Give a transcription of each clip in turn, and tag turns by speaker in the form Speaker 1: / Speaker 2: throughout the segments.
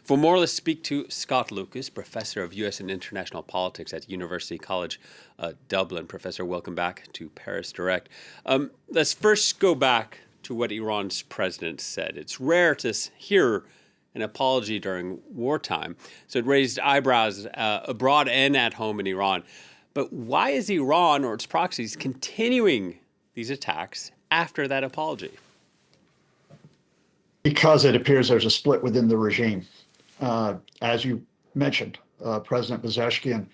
Speaker 1: For more, let's speak to Scott Lucas, Professor of U.S. and International Politics at University College Dublin. Professor, welcome back to Paris Direct. Let's first go back to what Iran's president said. It's rare to hear an apology during wartime, so it raised eyebrows abroad and at home in Iran. But why is Iran or its proxies continuing these attacks after that apology?
Speaker 2: Because it appears there's a split within the regime. As you mentioned, President Pezeshkian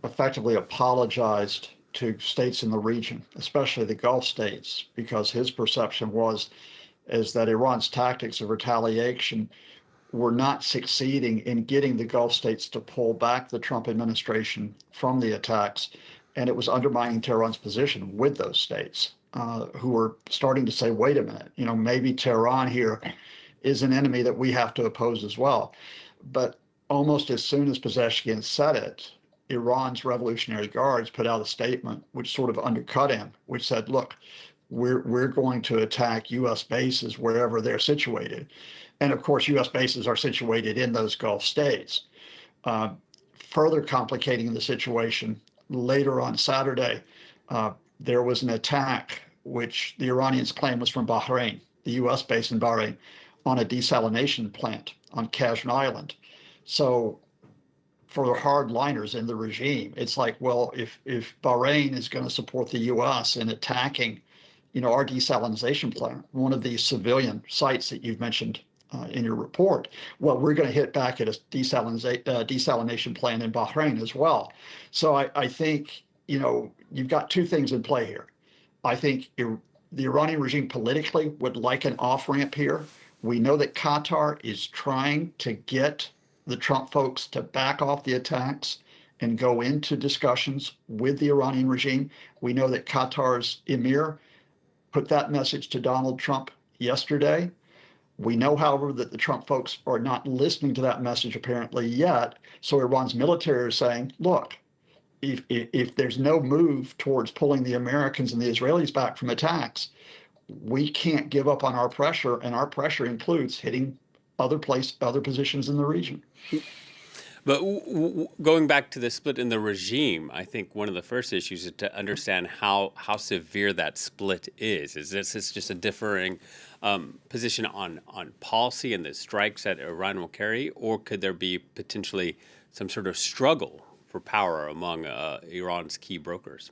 Speaker 2: effectively apologized to states in the region, especially the Gulf states, because his perception is that Iran's tactics of retaliation were not succeeding in getting the Gulf states to pull back the Trump administration from the attacks, and it was undermining Tehran's position with those states, who were starting to say, wait a minute, maybe Tehran here is an enemy that we have to oppose as well. But almost as soon as Pezeshkian said it, Iran's Revolutionary Guards put out a statement which sort of undercut him, which said, look, we're going to attack U.S. bases wherever they're situated. And of course, U.S. bases are situated in those Gulf states. Further complicating the situation, later on Saturday, there was an attack which the Iranians claim was from Bahrain, the U.S. base in Bahrain, on a desalination plant on Kashmir Island. So for the hardliners in the regime, it's like, well, if Bahrain is going to support the U.S. in attacking, our desalination plant, one of these civilian sites that you've mentioned in your report, well, we're going to hit back at a desalination plant in Bahrain as well. So I think, you've got two things in play here. I think the Iranian regime politically would like an off-ramp here. We know that Qatar is trying to get the Trump folks to back off the attacks and go into discussions with the Iranian regime. We know that Qatar's emir put that message to Donald Trump yesterday. We know, however, that the Trump folks are not listening to that message apparently yet. So Iran's military is saying, look, if there's no move towards pulling the Americans and the Israelis back from attacks, we can't give up on our pressure, and our pressure includes hitting other positions in the region.
Speaker 1: But going back to the split in the regime, I think one of the first issues is to understand how severe that split is. Is this just a differing position on policy and the strikes that Iran will carry, or could there be potentially some sort of struggle for power among Iran's key brokers?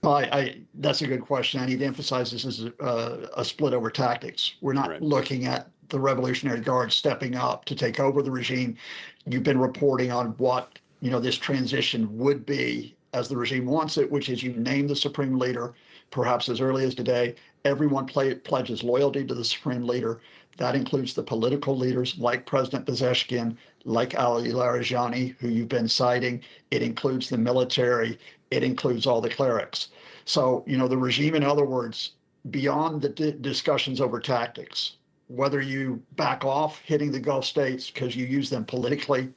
Speaker 2: That's a good question. I need to emphasize this is a split over tactics. We're not looking at the Revolutionary Guard stepping up to take over the regime. You've been reporting on what this transition would be as the regime wants it, which is you name the supreme leader, perhaps as early as today. Everyone pledges loyalty to the supreme leader. That includes the political leaders like President Pezeshkian, like Ali Larijani, who you've been citing. It includes the military. It includes all the clerics. So, the regime, in other words, beyond the discussions over tactics, whether you back off hitting the Gulf states because you use them politically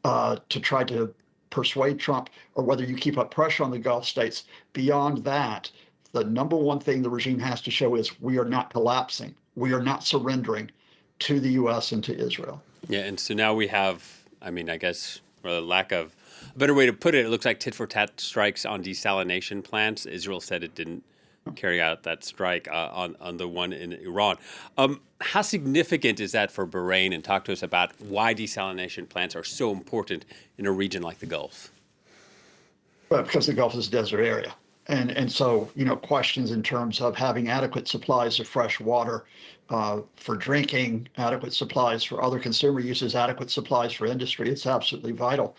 Speaker 2: to try to persuade Trump, or whether you keep up pressure on the Gulf states, beyond that, the number one thing the regime has to show is we are not collapsing. We are not surrendering to the U.S. and to Israel.
Speaker 1: Yeah, and so now we have, I guess, for the lack of a better way to put it, it looks like tit-for-tat strikes on desalination plants. Israel said it didn't carry out that strike on the one in Iran. How significant is that for Bahrain? And talk to us about why desalination plants are so important in a region like the Gulf.
Speaker 2: Well, because the Gulf is a desert area. And so, questions in terms of having adequate supplies of fresh water for drinking, adequate supplies for other consumer uses, adequate supplies for industry, it's absolutely vital.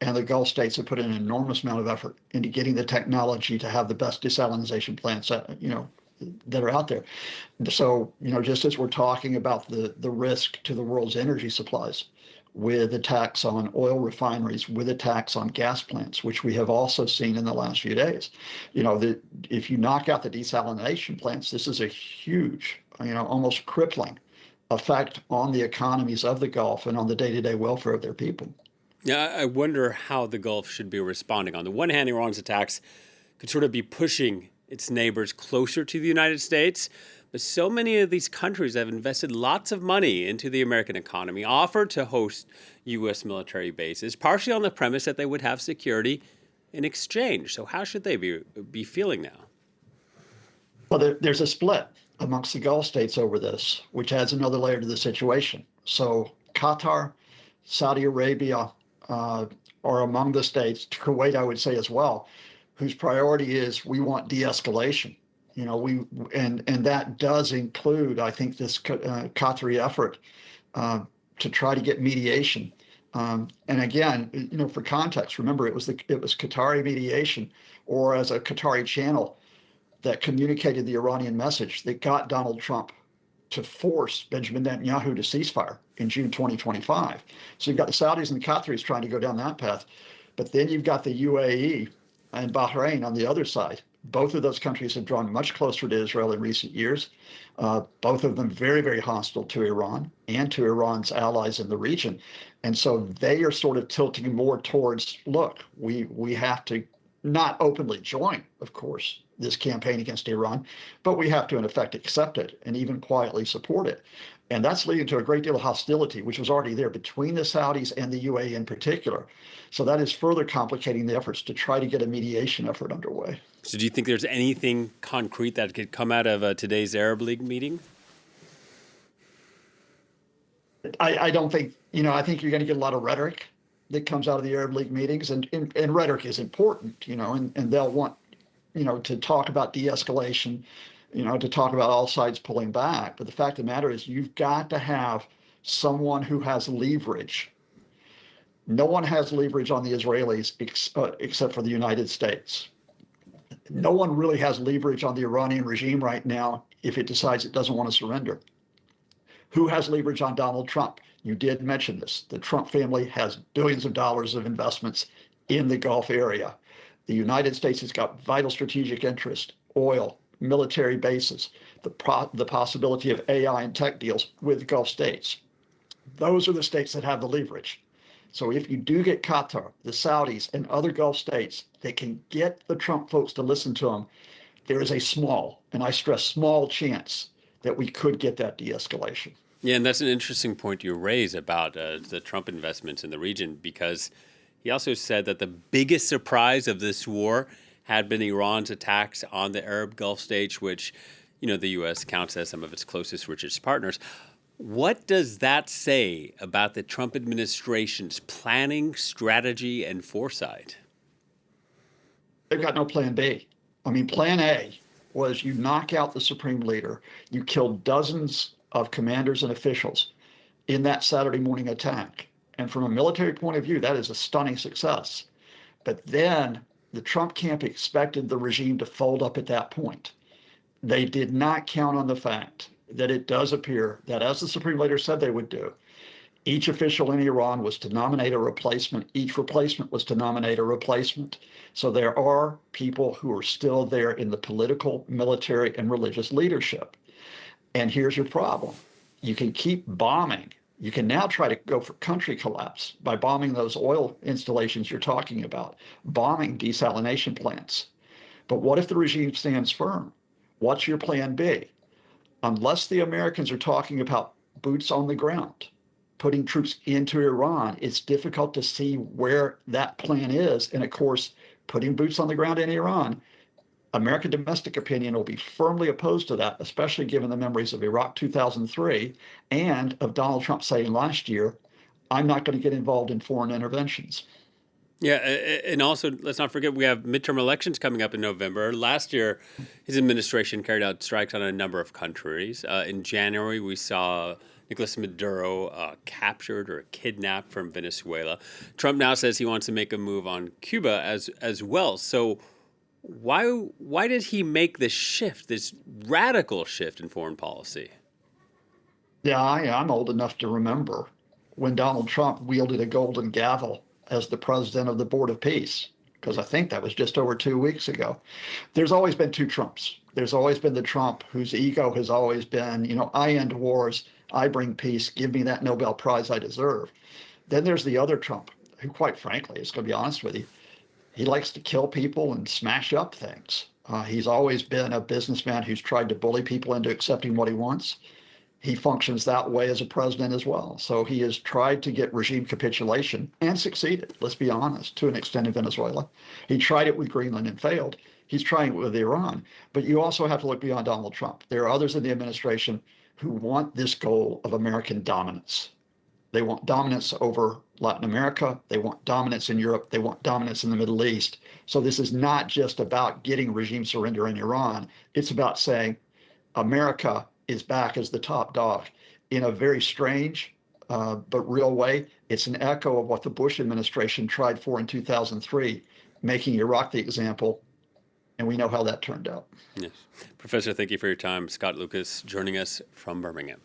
Speaker 2: And the Gulf states have put an enormous amount of effort into getting the technology to have the best desalination plants, that are out there. So, just as we're talking about the risk to the world's energy supplies, with attacks on oil refineries, with attacks on gas plants, which we have also seen in the last few days. If you knock out the desalination plants, this is a huge, almost crippling effect on the economies of the Gulf and on the day-to-day welfare of their people.
Speaker 1: Yeah, I wonder how the Gulf should be responding. On the one hand, Iran's attacks could sort of be pushing its neighbors closer to the United States, So many of these countries have invested lots of money into the American economy, offered to host U.S. military bases, partially on the premise that they would have security in exchange. So how should they be feeling now?
Speaker 2: Well, there's a split amongst the Gulf states over this, which adds another layer to the situation. So Qatar, Saudi Arabia are among the states, Kuwait, I would say as well, whose priority is we want de-escalation. And that does include, I think, this Qatari effort to try to get mediation. And again, for context, remember it was Qatari mediation, or as a Qatari channel, that communicated the Iranian message that got Donald Trump to force Benjamin Netanyahu to ceasefire in June 2025. So you've got the Saudis and the Qataris trying to go down that path. But then you've got the UAE and Bahrain on the other side. Both of those countries have drawn much closer to Israel in recent years. Both of them very, very hostile to Iran and to Iran's allies in the region. And so they are sort of tilting more towards, look, we have to not openly join, of course, this campaign against Iran, but we have to, in effect, accept it and even quietly support it. And that's leading to a great deal of hostility, which was already there between the Saudis and the UAE in particular. So that is further complicating the efforts to try to get a mediation effort underway.
Speaker 1: So do you think there's anything concrete that could come out of today's Arab League meeting?
Speaker 2: I don't think, I think you're going to get a lot of rhetoric that comes out of the Arab League meetings, and rhetoric is important, and they'll want, to talk about de-escalation, to talk about all sides pulling back. But the fact of the matter is you've got to have someone who has leverage. No one has leverage on the Israelis except for the United States. No one really has leverage on the Iranian regime right now if it decides it doesn't want to surrender. Who has leverage on Donald Trump? You did mention this. The Trump family has billions of dollars of investments in the Gulf area. The United States has got vital strategic interest, oil, military bases, the possibility of AI and tech deals with Gulf states. Those are the states that have the leverage. So if you do get Qatar, the Saudis, and other Gulf states that can get the Trump folks to listen to them, there is a small, and I stress small, chance that we could get that de-escalation.
Speaker 1: Yeah, and that's an interesting point you raise about the Trump investments in the region, because he also said that the biggest surprise of this war had been Iran's attacks on the Arab Gulf states, which, the U.S. counts as some of its closest, richest partners. What does that say about the Trump administration's planning, strategy, and foresight?
Speaker 2: They've got no plan B. I mean, plan A was you knock out the supreme leader, you kill dozens of commanders and officials in that Saturday morning attack. And from a military point of view, that is a stunning success. But then the Trump camp expected the regime to fold up at that point. They did not count on the fact that it does appear that, as the supreme leader said they would do, each official in Iran was to nominate a replacement. Each replacement was to nominate a replacement. So there are people who are still there in the political, military, and religious leadership. And here's your problem. You can keep bombing. You can now try to go for country collapse by bombing those oil installations you're talking about, bombing desalination plants. But what if the regime stands firm? What's your plan B? Unless the Americans are talking about boots on the ground, putting troops into Iran, it's difficult to see where that plan is. And of course, putting boots on the ground in Iran, American domestic opinion will be firmly opposed to that, especially given the memories of Iraq 2003 and of Donald Trump saying last year, I'm not going to get involved in foreign interventions.
Speaker 1: Yeah, and also let's not forget we have midterm elections coming up in November. Last year, his administration carried out strikes on a number of countries. In January, we saw Nicolas Maduro captured or kidnapped from Venezuela. Trump now says he wants to make a move on Cuba as well. So why did he make this shift, this radical shift in foreign policy?
Speaker 2: Yeah, I'm old enough to remember when Donald Trump wielded a golden gavel as the president of the Board of Peace, because I think that was just over 2 weeks ago. There's always been two Trumps. There's always been the Trump whose ego has always been, I end wars, I bring peace, give me that Nobel Prize I deserve. Then there's the other Trump, who quite frankly, is going to be honest with you, he likes to kill people and smash up things. He's always been a businessman who's tried to bully people into accepting what he wants. He functions that way as a president as well. So he has tried to get regime capitulation and succeeded, let's be honest, to an extent in Venezuela. He tried it with Greenland and failed. He's trying it with Iran. But you also have to look beyond Donald Trump. There are others in the administration who want this goal of American dominance. They want dominance over Latin America. They want dominance in Europe. They want dominance in the Middle East. So this is not just about getting regime surrender in Iran. It's about saying America is back as the top dog in a very strange but real way. It's an echo of what the Bush administration tried for in 2003, making Iraq the example. And we know how that turned out.
Speaker 1: Yes. Professor, thank you for your time. Scott Lucas joining us from Birmingham.